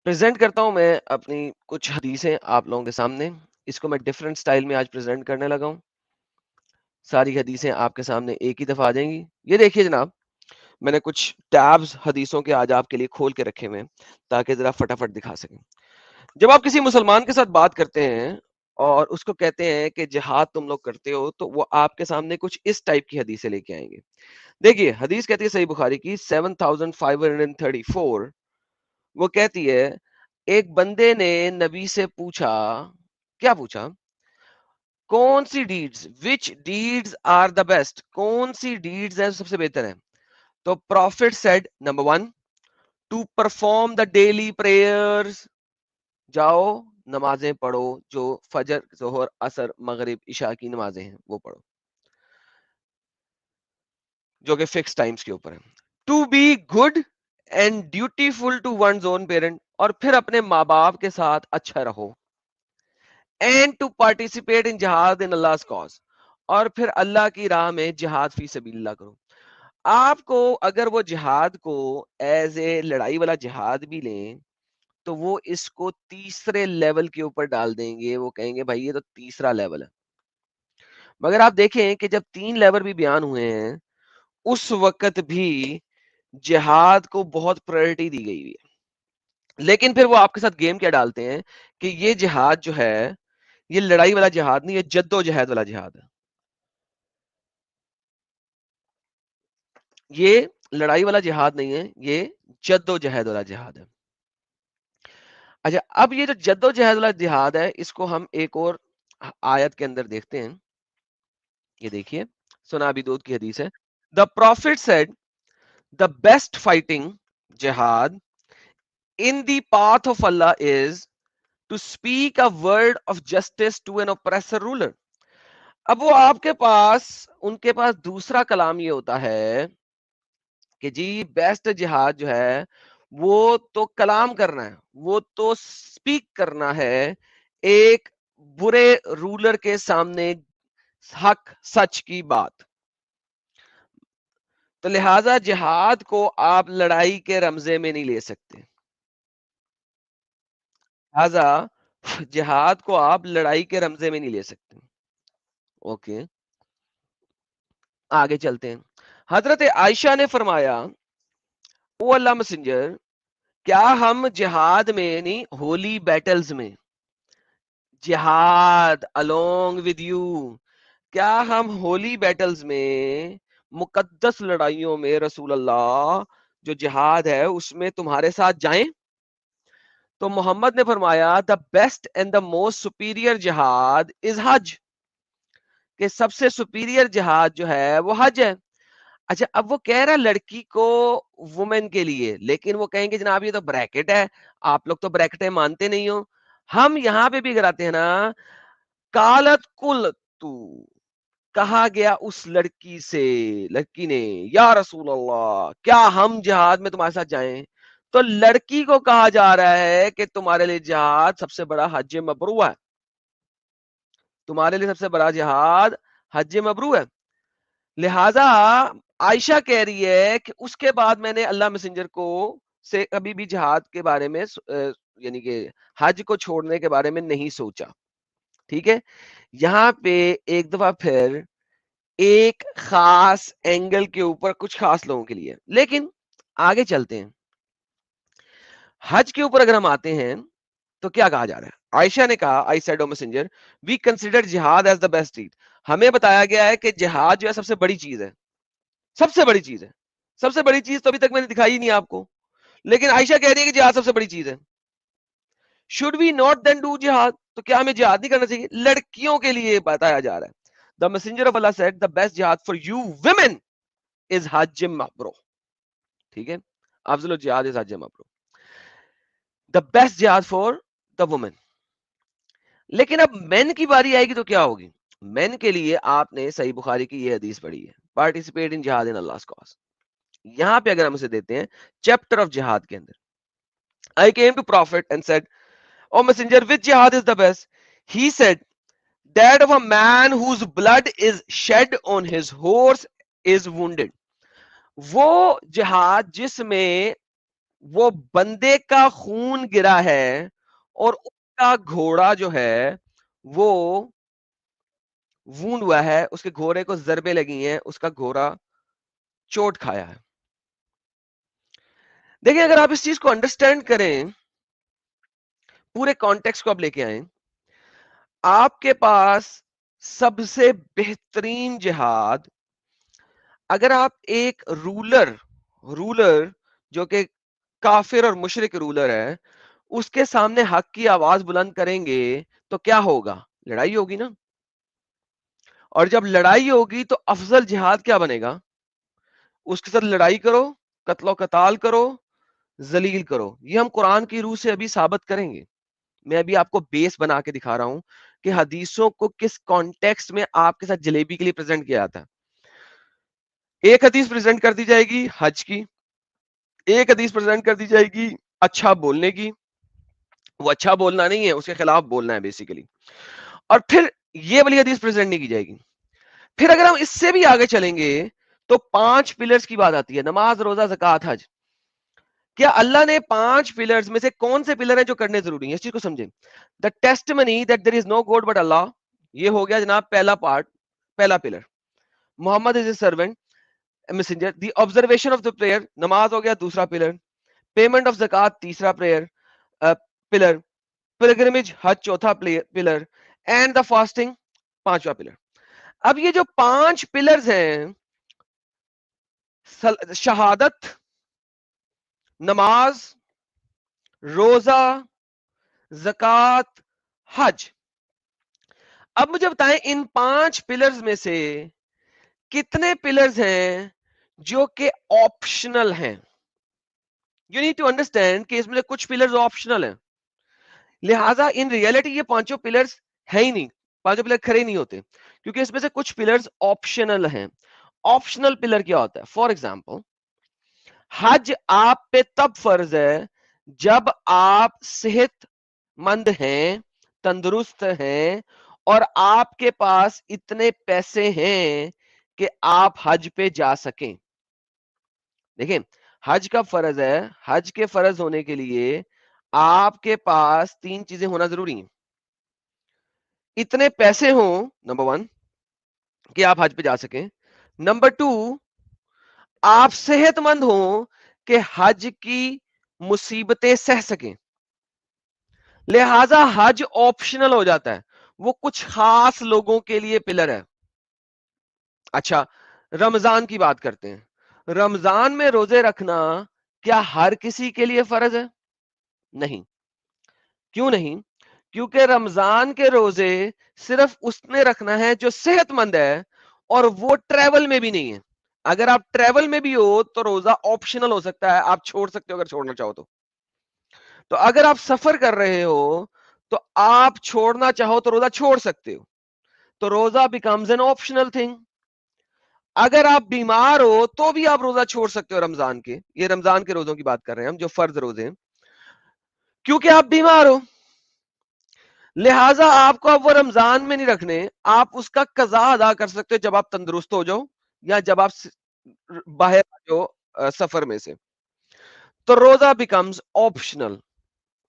Present کرتا ہوں میں اپنی کچھ حدیثیں آپ لوگوں کے سامنے. اس کو میں ڈفرنٹ سٹائل میں آج پریزنٹ کرنے لگا ہوں. ساری حدیثیں آپ کے سامنے ایک ہی دفعہ آ جائیں گی. یہ دیکھیے جناب, میں نے کچھ ٹیبز حدیثوں کے آج آپ کے لیے کھول کے رکھے ہوئے ہیں تاکہ ذرا فٹافٹ دکھا سکیں. جب آپ کسی مسلمان کے ساتھ بات کرتے ہیں اور اس کو کہتے ہیں کہ جہاد تم لوگ کرتے ہو, تو وہ آپ کے سامنے کچھ اس ٹائپ کی حدیثیں لے کے آئیں گے. دیکھیے حدیث کہتی ہے صحیح بخاری کی 7534, وہ کہتی ہے ایک بندے نے نبی سے پوچھا, کیا پوچھا, کون سی deeds, which deeds are the best, کون سی ڈیڈز ہیں سب سے بہتر ہیں. تو prophet said number 1 to perform the daily prayers, جاؤ نمازیں پڑھو جو فجر ظہر عصر مغرب عشاء کی نمازیں ہیں وہ پڑھو جو کہ فکس ٹائمز کے اوپر ہیں. To be good and dutiful to one's own parent, اور پھر اپنے ماں باپ کے ساتھ اچھا رہو. اینڈ ٹو پارٹیسپیٹ ان جہاد ان اللہ کاز, اور پھر اللہ کی راہ میں جہاد فی سبیل اللہ کرو. آپ کو اگر وہ جہاد کو ایز اے لڑائی والا جہاد بھی لیں تو وہ اس کو تیسرے لیول کے اوپر ڈال دیں گے, وہ کہیں گے بھائی یہ تو تیسرا لیول ہے. مگر آپ دیکھیں کہ جب 3 لیول بھی بیان ہوئے ہیں اس وقت بھی جہاد کو بہت پرائرٹی دی گئی ہے. لیکن پھر وہ آپ کے ساتھ گیم کیا ڈالتے ہیں کہ یہ جہاد جو ہے یہ لڑائی والا جہاد نہیں, یہ جد و جہاد والا جہاد ہے. یہ لڑائی والا جہاد نہیں ہے, یہ جد و جہاد والا جہاد ہے. اچھا, اب یہ جو جد و جہاد والا جہاد ہے اس کو ہم ایک اور آیت کے اندر دیکھتے ہیں. یہ دیکھیے سنا ابی داؤد کی حدیث ہے. The prophet said the best fighting jihad in the path of Allah is to speak a word of justice to an oppressor ruler. اب وہ آپ کے پاس, ان کے پاس دوسرا کلام یہ ہوتا ہے کہ جی بیسٹ جہاد جو ہے وہ تو کلام کرنا ہے, وہ تو سپیک کرنا ہے ایک برے رولر کے سامنے حق سچ کی بات. تو لہذا جہاد کو آپ لڑائی کے رمزے میں نہیں لے سکتے. لہذا جہاد کو آپ لڑائی کے رمزے میں نہیں لے سکتے. اوکے, آگے چلتے ہیں. حضرت عائشہ نے فرمایا, او اللہ مسنجر, کیا ہم جہاد میں نہیں, ہولی بیٹلز میں, جہاد along with you, کیا ہم ہولی بیٹلز میں, مقدس لڑائیوں میں رسول اللہ جو جہاد ہے اس میں تمہارے ساتھ جائیں؟ تو محمد نے فرمایا the best and the most superior جہاد از حج, کہ سب سے سپیریئر جہاد جو ہے وہ حج ہے. اچھا, اب وہ کہہ رہا لڑکی کو وومن کے لیے, لیکن وہ کہیں گے جناب یہ تو بریکٹ ہے, آپ لوگ تو بریکٹیں مانتے نہیں ہو. ہم یہاں پہ بھی کراتے ہیں نا, کالت کل تو, کہا گیا اس لڑکی سے, لڑکی نے, یا رسول اللہ کیا ہم جہاد میں تمہارے ساتھ جائیں؟ تو لڑکی کو کہا جا رہا ہے کہ تمہارے لیے جہاد سب سے بڑا حج مبرور ہے, تمہارے لیے سب سے بڑا جہاد حج مبرور ہے. لہذا عائشہ کہہ رہی ہے کہ اس کے بعد میں نے اللہ میسنجر کو سے کبھی بھی جہاد کے بارے میں یعنی کہ حج کو چھوڑنے کے بارے میں نہیں سوچا. ٹھیک ہے, یہاں پہ ایک دفعہ پھر ایک خاص اینگل کے اوپر کچھ خاص لوگوں کے لیے. لیکن آگے چلتے ہیں, حج کے اوپر اگر ہم آتے ہیں تو کیا کہا جا رہا ہے؟ عائشہ نے کہا, I said O messenger we consider jihad as the best deed, ہمیں بتایا گیا ہے کہ جہاد جو ہے سب سے بڑی چیز ہے, سب سے بڑی چیز ہے. سب سے بڑی چیز تو ابھی تک میں نے دکھائی نہیں آپ کو, لیکن عائشہ کہہ رہی ہے کہ جہاد سب سے بڑی چیز ہے. Should we not then do jihad, تو کیا ہمیں جہاد نہیں کرنا چاہیے؟ لڑکیوں کے لیے بتایا جا رہا ہے. The messenger of Allah sad the best جہاد فار یو ویمن از حج مبرور. ٹھیک ہے, افضل الجہاد از حج مبرور, دا بیسٹ جہاد فار دا وومن. لیکن اب مین کی باری آئے گی تو کیا ہوگی؟ مین کے لیے آپ نے صحیح بخاری کی یہ حدیث پڑھی ہے, پارٹیسپیٹ ان جہاد ان اللہ کاز. یہاں پہ اگر ہم اسے دیتے ہیں چیپٹر آف جہاد کے اندر, I came to prophet and said, O messenger, which jihad is the best? He said, that of a man whose blood is shed on his horse is wounded. وہ جہاد جس میں وہ بندے کا خون گرا ہے اور اس کا گھوڑا جو ہے وہ وونڈ ہوا ہے, اس کے گھوڑے کو ضربے لگی ہیں, اس کا گھوڑا چوٹ کھایا ہے. دیکھیں اگر آپ اس چیز کو انڈرسٹینڈ کریں, پورے کانٹیکس کو آپ لے کے آئیں, آپ کے پاس سب سے بہترین جہاد, اگر آپ ایک رولر جو کہ کافر اور مشرک رولر ہے, اس کے سامنے حق کی آواز بلند کریں گے تو کیا ہوگا؟ لڑائی ہوگی نا. اور جب لڑائی ہوگی تو افضل جہاد کیا بنے گا؟ اس کے ساتھ لڑائی کرو, قتل و قتال کرو, ذلیل کرو. یہ ہم قرآن کی روح سے ابھی ثابت کریں گے. میں ابھی آپ کو بیس بنا کے دکھا رہا ہوں کہ حدیثوں کو کس کانٹیکسٹ میں آپ کے ساتھ جلیبی کے لیے پریزنٹ کیا جاتا ہے. ایک حدیث پریزنٹ کر دی جائے گی حج کی, ایک حدیث پریزنٹ کر دی جائے گی اچھا بولنے کی, وہ اچھا بولنا نہیں ہے, اس کے خلاف بولنا ہے بیسیکلی, اور پھر یہ والی حدیث پریزنٹ نہیں کی جائے گی. پھر اگر ہم اس سے بھی آگے چلیں گے تو 5 پلرز کی بات آتی ہے, نماز, روزہ, زکات, حج. کیا اللہ نے 5 پلرز میں سے کون سے پلر ہیں جو کرنے ضروری ہیں؟ اس چیز کو سمجھیں. The testimony that there is no God but Allah, یہ ہو گیا جناب پہلا پارٹ, پہلا pillar. Muhammad is a servant, messenger. The observation of the prayer, نماز ہو گیا دوسرا پلر. پیمنٹ آف زکات تیسرا پلر. پلگرمیج حج چوتھا پلر. اینڈ دا فاسٹنگ پانچواں پلر. اب یہ جو 5 پلرز ہیں, شہادت, نماز, روزہ, زکات, حج. اب مجھے بتائیں ان 5 پلرز میں سے کتنے پلرز ہیں جو کہ آپشنل ہیں؟ یو نیڈ ٹو انڈرسٹینڈ کہ اس میں کچھ پلرز آپشنل ہیں, لہذا ان ریئلٹی یہ 5 پلرز ہے ہی نہیں, 5 پلر کھڑے نہیں ہوتے, کیونکہ اس میں سے کچھ پلرز آپشنل ہیں. آپشنل پلر کیا ہوتا ہے؟ فار ایگزامپل, حج آپ پہ تب فرض ہے جب آپ صحت مند ہیں, تندرست ہیں, اور آپ کے پاس اتنے پیسے ہیں کہ آپ حج پہ جا سکیں. دیکھیں حج کا فرض ہے, حج کے فرض ہونے کے لیے آپ کے پاس 3 چیزیں ہونا ضروری ہیں. اتنے پیسے ہوں, نمبر 1, کہ آپ حج پہ جا سکیں. نمبر 2, آپ صحت مند ہوں کہ حج کی مصیبتیں سہ سکیں. لہذا حج آپشنل ہو جاتا ہے, وہ کچھ خاص لوگوں کے لیے پلر ہے. اچھا رمضان کی بات کرتے ہیں. رمضان میں روزے رکھنا کیا ہر کسی کے لیے فرض ہے؟ نہیں. کیوں نہیں؟ کیونکہ رمضان کے روزے صرف اس نے رکھنا ہے جو صحت مند ہے, اور وہ ٹریول میں بھی نہیں ہے. اگر آپ ٹریول میں بھی ہو تو روزہ آپشنل ہو سکتا ہے, آپ چھوڑ سکتے ہو اگر چھوڑنا چاہو تو. تو اگر آپ سفر کر رہے ہو تو آپ چھوڑنا چاہو تو روزہ چھوڑ سکتے ہو, تو روزہ بیکمز این آپشنل تھنگ. اگر آپ بیمار ہو تو بھی آپ روزہ چھوڑ سکتے ہو رمضان کے, یہ رمضان کے روزوں کی بات کر رہے ہیں ہم جو فرض روزے ہیں, کیونکہ آپ بیمار ہو. لہٰذا آپ کو اب وہ رمضان میں نہیں رکھنے, آپ اس کا قضا ادا کر سکتے ہو جب آپ تندرست ہو جاؤ یا جب آپ باہر آ جاؤ سفر میں سے, تو روزہ بیکمز آپشنل.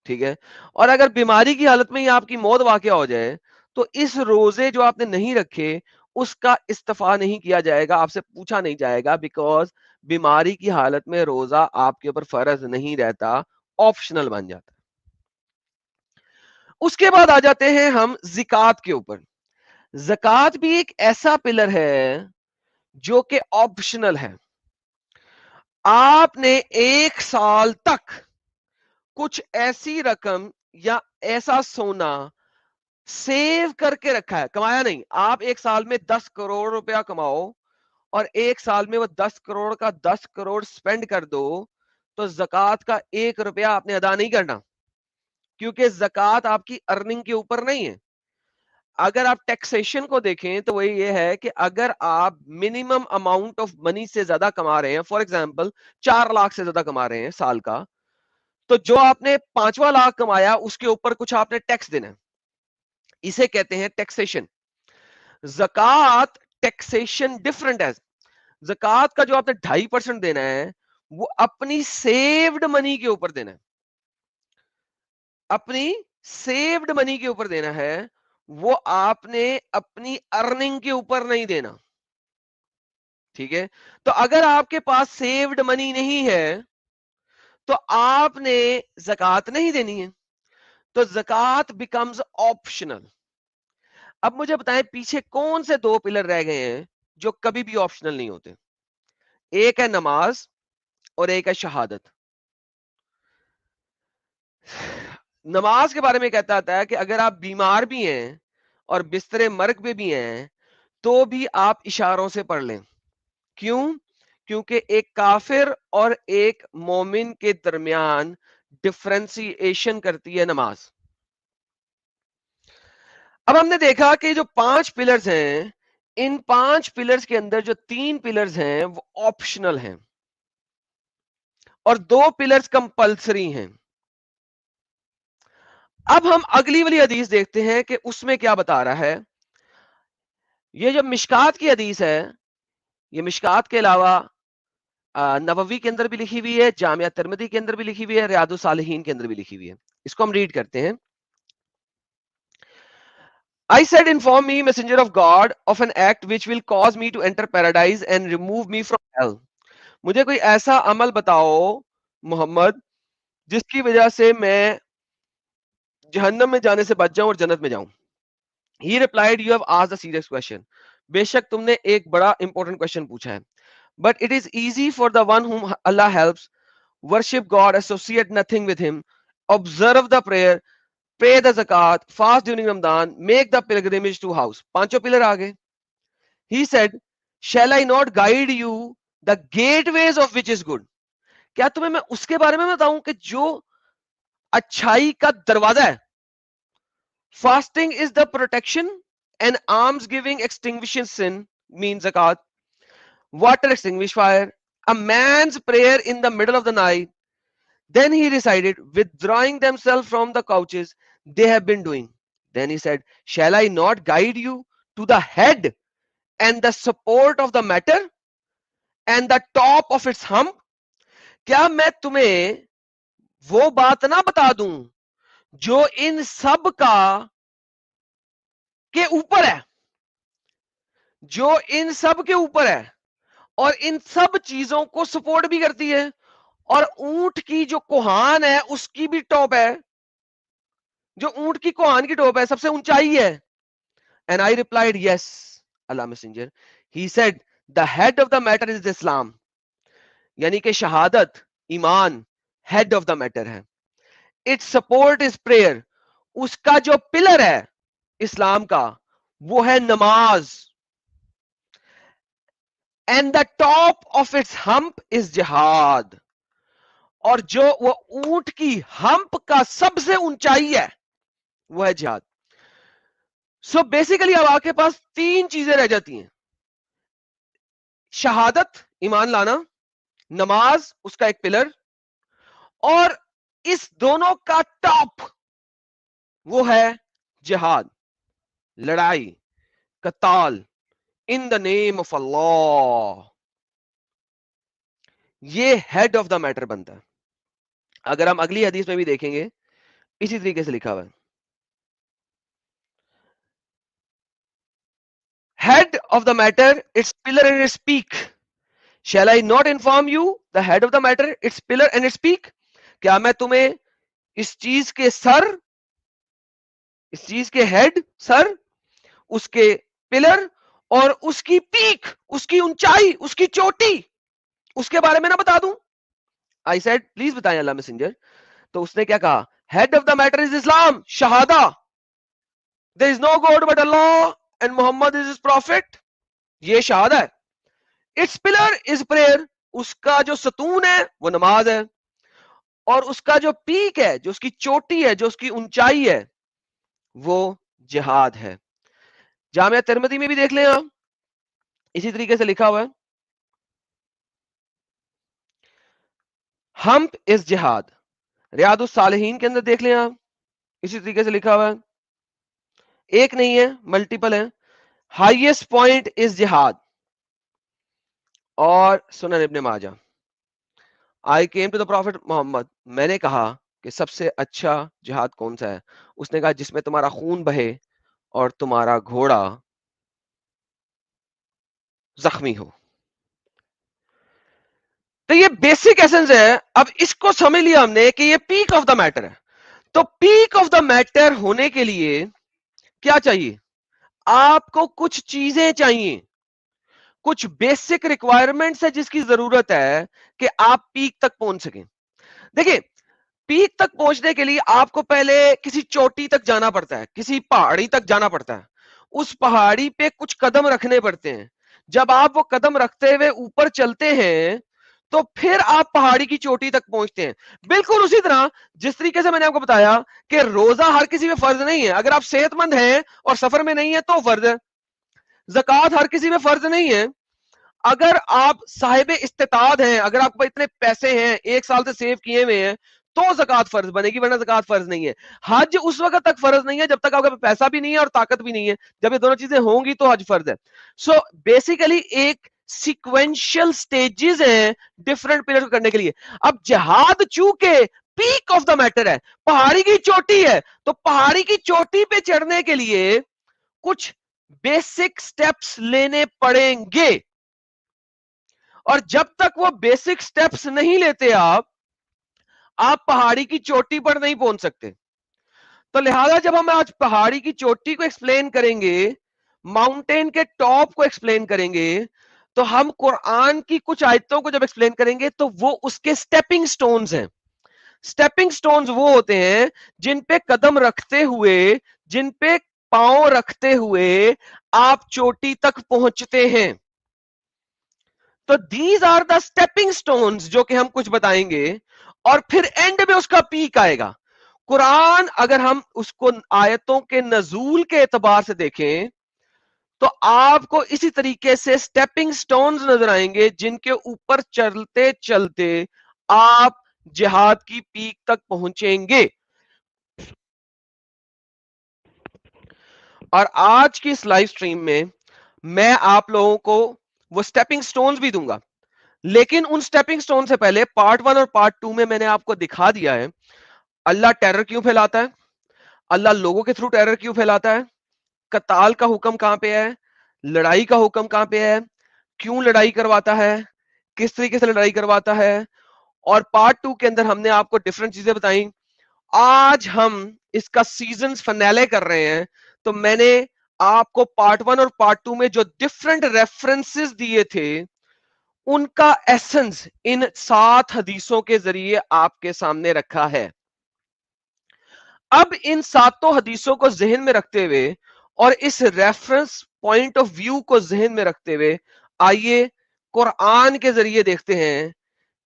ٹھیک ہے. اور اگر بیماری کی حالت میں ہی آپ کی موت واقع ہو جائے تو اس روزے جو آپ نے نہیں رکھے اس کا استعفا نہیں کیا جائے گا, آپ سے پوچھا نہیں جائے گا, بیکاز بیماری کی حالت میں روزہ آپ کے اوپر فرض نہیں رہتا, آپشنل بن جاتا. اس کے بعد آ جاتے ہیں ہم زکات کے اوپر. زکات بھی ایک ایسا پلر ہے جو کہ آپشنل ہے. آپ نے 1 سال تک کچھ ایسی رقم یا ایسا سونا سیو کر کے رکھا ہے, کمایا نہیں. آپ 1 سال میں 10 کروڑ روپیہ کماؤ اور 1 سال میں وہ 10 کروڑ کا 10 کروڑ سپینڈ کر دو, تو زکات کا 1 روپیہ آپ نے ادا نہیں کرنا, کیونکہ زکات آپ کی ارننگ کے اوپر نہیں ہے. اگر آپ ٹیکسیشن کو دیکھیں تو وہی یہ ہے کہ اگر آپ منیمم اماؤنٹ آف منی سے زیادہ کما رہے ہیں, فار ایگزامپل 4 لاکھ سے زیادہ کما رہے ہیں سال کا, تو جو آپ نے 5واں لاکھ کمایا اس کے اوپر کچھ آپ نے ٹیکس دینا ہے. اسے کہتے ہیں ٹیکسیشن. زکات ٹیکسیشن ڈفرنٹ ہے. زکات کا جو آپ نے 2.5% دینا ہے وہ اپنی سیوڈ منی کے اوپر دینا ہے, اپنی سیوڈ منی کے اوپر دینا ہے, وہ آپ نے اپنی ارننگ کے اوپر نہیں دینا. ٹھیک ہے, تو اگر آپ کے پاس سیوڈ منی نہیں ہے تو آپ نے زکات نہیں دینی ہے, تو زکات بیکمز آپشنل. اب مجھے بتائیں پیچھے کون سے دو پلر رہ گئے ہیں جو کبھی بھی آپشنل نہیں ہوتے؟ ایک ہے نماز اور ایک ہے شہادت. نماز کے بارے میں کہتا آتا ہے کہ اگر آپ بیمار بھی ہیں اور بستر مرگ پہ بھی ہیں تو بھی آپ اشاروں سے پڑھ لیں. کیوں؟ کیونکہ ایک کافر اور ایک مومن کے درمیان ڈفرینسیشن کرتی ہے نماز. اب ہم نے دیکھا کہ جو 5 پلرز ہیں, ان 5 پلرز کے اندر جو 3 پلرز ہیں وہ آپشنل ہیں اور 2 پلرز کمپلسری ہیں. اب ہم اگلی والی حدیث دیکھتے ہیں کہ اس میں کیا بتا رہا ہے. یہ جو مشکات کی حدیث ہے, یہ مشکات کے علاوہ نووی کے اندر بھی لکھی ہوئی ہے, جامعہ ترمذی کے اندر بھی لکھی ہوئی ہے, ریاض الصالحین کے اندر بھی لکھی ہوئی ہے. اس کو ہم ریڈ کرتے ہیں. I said, inform me, messenger of God, of an act which will cause me to enter paradise and remove me from hell. مجھے کوئی ایسا عمل بتاؤ محمد جس کی وجہ سے میں جہنم میں جانے سے بچ جاؤں اور جنت میں جاؤں. He replied, you have asked a serious question. بے شک تم نے ایک بڑا important question پوچھا ہے. But it is easy for the one whom Allah helps. Worship God, associate nothing with him, observe the prayer, pay the zakat, fast during Ramadan, make the pilgrimage to house. 5 pillar آگے. He said, shall I not guide you the gateways of which is good? کیا تمہیں میں اس کے بارے میں بتاؤں کہ جو اچھائی کا دروازہ ہے. Fasting is the protection and alms giving extinguishes sin, means zakat. Water extinguish fire. A man's prayer in the middle of the night. Then he recited, withdrawing themselves from the couches they have been doing. Then he said, shall I not guide you to the head and the support of the matter and the top of its hump? کیا میں تمہیں وہ بات نہ بتا دوں جو ان سب کا کے اوپر ہے, جو ان سب کے اوپر ہے اور ان سب چیزوں کو سپورٹ بھی کرتی ہے, اور اونٹ کی جو کوہان ہے اس کی بھی ٹاپ ہے, جو اونٹ کی کوہان کی ٹاپ ہے سب سے اونچائی ہے. And I replied, yes, Allah Messenger. He said, the head of the matter is Islam. یعنی کہ شہادت, ایمان, head of the matter ہے. Its support is prayer. اس کا جو پلر ہے اسلام کا وہ ہے نماز. And the top of its hump is jihad. اور جو وہ اونٹ کی ہمپ کا سب سے اونچائی ہے وہ ہے جہاد. سو بیسیکلی اب آپ کے پاس 3 چیزیں رہ جاتی ہیں. شہادت, ایمان لانا, نماز اس کا ایک پلر, اور اس دونوں کا ٹاپ وہ ہے جہاد, لڑائی, قتال ان دا نیم آف اللہ. یہ ہیڈ آف دا میٹر بنتا ہے. اگر ہم اگلی حدیث میں بھی دیکھیں گے اسی طریقے سے لکھا ہوا ہے. Head of the matter, its pillar and its peak. Shall I not inform you the head of the matter, its pillar and its peak? کیا میں تمہیں اس چیز کے سر, اس چیز کے ہیڈ, سر, اس کے پلر اور اس کی پیک, اس کی اونچائی, اس کی چوٹی, اس کے بارے میں نہ بتا دوں؟ I said, پلیز بتائیں اللہ میسنجر. تو اس نے کیا کہا, head of the matter is Islam, شہادہ, there is no God but Allah and Muhammad is his prophet. یہ شہادہ ہے. Its pillar is prayer. اس کا جو ستون ہے وہ نماز ہے, اور اس کا جو پیک ہے, جو اس کی چوٹی ہے, جو اس کی اونچائی ہے وہ جہاد ہے. جامعہ ترمذی میں بھی دیکھ لیں آپ, اسی طریقے سے لکھا ہوا ہے, ہمپ از جہاد. ریاض الصالحین کے اندر دیکھ لیں آپ, اسی طریقے سے لکھا ہوا ہے, ایک نہیں ہے ملٹیپل ہے. ہائیسٹ پوائنٹ از جہاد. اور سنن ابن ماجہ, I came to the Prophet Muhammad. میں نے کہا کہ سب سے اچھا جہاد کون سا ہے؟ اس نے کہا جس میں تمہارا خون بہے اور تمہارا گھوڑا زخمی ہو. تو یہ بیسک ایسنس ہے. اب اس کو سمجھ لیا ہم نے کہ یہ پیک آف دا میٹر ہے. تو پیک آف دا میٹر ہونے کے لیے کیا چاہیے؟ آپ کو کچھ چیزیں چاہیے, کچھ بیسک ریکوائرمنٹس ہے جس کی ضرورت ہے کہ آپ پیک تک پہنچ سکیں. دیکھیں, پیک تک پہنچنے کے لیے آپ کو پہلے کسی چوٹی تک جانا پڑتا ہے, کسی پہاڑی تک جانا پڑتا ہے, اس پہاڑی پہ کچھ قدم رکھنے پڑتے ہیں. جب آپ وہ قدم رکھتے ہوئے اوپر چلتے ہیں تو پھر آپ پہاڑی کی چوٹی تک پہنچتے ہیں. بالکل اسی طرح جس طریقے سے میں نے آپ کو بتایا کہ روزہ ہر کسی میں فرض نہیں ہے. اگر آپ صحت مند ہیں اور سفر میں نہیں ہے تو فرض ہے. زکوٰۃ ہر کسی میں فرض نہیں ہے. اگر آپ صاحب استطاعت ہیں, اگر آپ کو اتنے پیسے ہیں, 1 سال سے سیو کیے ہوئے ہیں, تو زکوٰۃ فرض بنے گی, ورنہ زکوٰۃ فرض نہیں ہے. حج اس وقت تک فرض نہیں ہے جب تک آپ کے پیسہ بھی نہیں ہے اور طاقت بھی نہیں ہے. جب یہ دونوں چیزیں ہوں گی تو حج فرض ہے. سو بیسیکلی ایک سیکوینشل سٹیجز ہیں ڈفرنٹ پیریڈ کرنے کے لیے. اب جہاد چونکہ پیک آف دا میٹر ہے, پہاڑی کی چوٹی ہے, تو پہاڑی کی چوٹی پہ چڑھنے کے لیے کچھ بیسک سٹیپس لینے پڑیں گے, اور جب تک وہ بیسک سٹیپس نہیں لیتے آپ پہاڑی کی چوٹی پر نہیں پہنچ سکتے. تو لہذا جب ہم آج پہاڑی کی چوٹی کو ایکسپلین کریں گے, ماؤنٹین کے ٹاپ کو ایکسپلین کریں گے, تو ہم قرآن کی کچھ آیتوں کو جب ایکسپلین کریں گے تو وہ اس کے سٹیپنگ سٹونز ہیں. سٹیپنگ سٹونز وہ ہوتے ہیں جن پہ قدم رکھتے ہوئے, جن پہ پاؤں رکھتے ہوئے آپ چوٹی تک پہنچتے ہیں. تو these are the stepping stones جو کہ ہم کچھ بتائیں گے, اور پھر اینڈ میں اس کا پیک آئے گا. قرآن اگر ہم اس کو آیتوں کے نزول کے اعتبار سے دیکھیں تو آپ کو اسی طریقے سے اسٹیپنگ سٹونز نظر آئیں گے جن کے اوپر چلتے چلتے آپ جہاد کی پیک تک پہنچیں گے. اور آج کی اس لائیو سٹریم میں میں آپ لوگوں کو وہ اسٹیپنگ سٹونز بھی دوں گا, لیکن ان سٹیپنگ سٹون سے پہلے پارٹ 1 اور پارٹ 2 میں نے آپ کو دکھا دیا ہے اللہ ٹیرر کیوں پھیلاتا ہے, اللہ لوگوں کے تھرو ٹیرر کیوں پھیلاتا ہے, قتال کا حکم کہاں پہ ہے, لڑائی کا حکم کہاں پہ ہے, کیوں لڑائی کرواتا ہے, کس طریقے سے لڑائی کرواتا ہے. اور پارٹ 2 کے اندر ہم نے آپ کو ڈفرنٹ چیزیں بتائیں. آج ہم اس کا سیزن فنیلے کر رہے ہیں, تو میں نے آپ کو پارٹ 1 اور پارٹ 2 میں جو ڈفرنٹ ریفرنسز دیے تھے ان کا ایسنس ان 7 حدیثوں کے ذریعے آپ کے سامنے رکھا ہے. اب ان 7 حدیثوں کو ذہن میں رکھتے ہوئے اور اس ریفرنس پوائنٹ آف ویو کو ذہن میں رکھتے ہوئے آئیے قرآن کے ذریعے دیکھتے ہیں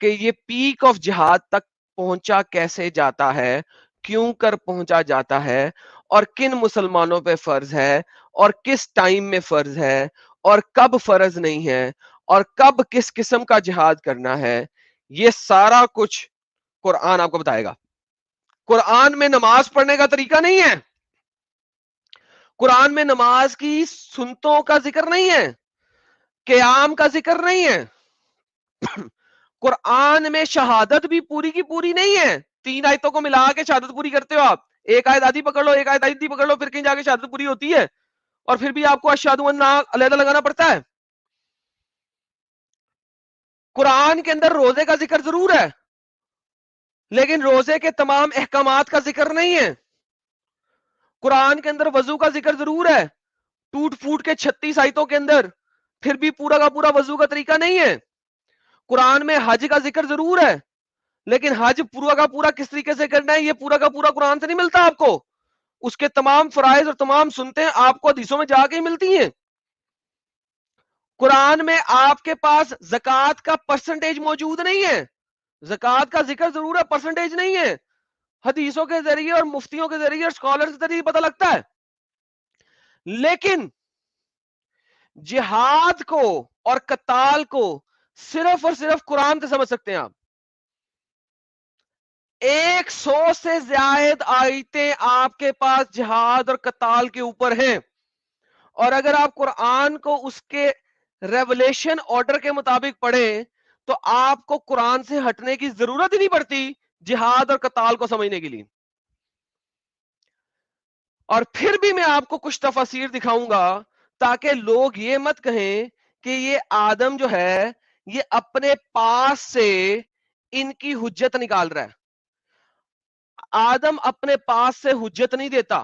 کہ یہ پیک آف جہاد تک پہنچا کیسے جاتا ہے, کیوں کر پہنچا جاتا ہے, اور کن مسلمانوں پہ فرض ہے, اور کس ٹائم میں فرض ہے, اور کب فرض نہیں ہے, اور کب کس قسم کا جہاد کرنا ہے. یہ سارا کچھ قرآن آپ کو بتائے گا. قرآن میں نماز پڑھنے کا طریقہ نہیں ہے, قرآن میں نماز کی سنتوں کا ذکر نہیں ہے, قیام کا ذکر نہیں ہے, قرآن میں شہادت بھی پوری کی پوری نہیں ہے. 3 آیتوں کو ملا کے شہادت پوری کرتے ہو آپ, ایک آیت آدھی پکڑ لو, ایک آیت آدھی پکڑ لو, پھر کہیں جا کے شہادت پوری ہوتی ہے, اور پھر بھی آپ کو اشہد ان لا علیحدہ لگانا پڑتا ہے. قرآن کے اندر روزے کا ذکر ضرور ہے, لیکن روزے کے تمام احکامات کا ذکر نہیں ہے. قرآن کے اندر وضو کا ذکر ضرور ہے, ٹوٹ پھوٹ کے 36 آیتوں کے اندر, پھر بھی پورا کا پورا وضو کا طریقہ نہیں ہے. قرآن میں حج کا ذکر ضرور ہے, لیکن حج پورا کا پورا کس طریقے سے کرنا ہے یہ پورا کا پورا قرآن سے نہیں ملتا آپ کو. اس کے تمام فرائض اور تمام سنتے آپ کو حدیثوں میں جا کے ہی ملتی ہیں. قرآن میں آپ کے پاس زکوٰۃ کا پرسنٹیج موجود نہیں ہے, زکوٰۃ کا ذکر ضرور ہے, پرسنٹیج نہیں ہے. حدیثوں کے ذریعے اور مفتیوں کے ذریعے اور اسکالر کے ذریعے پتہ لگتا ہے. لیکن جہاد کو اور قتال کو صرف اور صرف قرآن سے سمجھ سکتے ہیں آپ. 100 سے زائد آیتیں آپ کے پاس جہاد اور قتال کے اوپر ہیں, اور اگر آپ قرآن کو اس کے ریولیشن آرڈر کے مطابق پڑھیں تو آپ کو قرآن سے ہٹنے کی ضرورت ہی نہیں پڑتی جہاد اور قتال کو سمجھنے کے لیے. اور پھر بھی میں آپ کو کچھ تفاسیر دکھاؤں گا تاکہ لوگ یہ مت کہیں کہ یہ آدم جو ہے یہ اپنے پاس سے ان کی حجت نکال رہا ہے. آدم اپنے پاس سے حجت نہیں دیتا.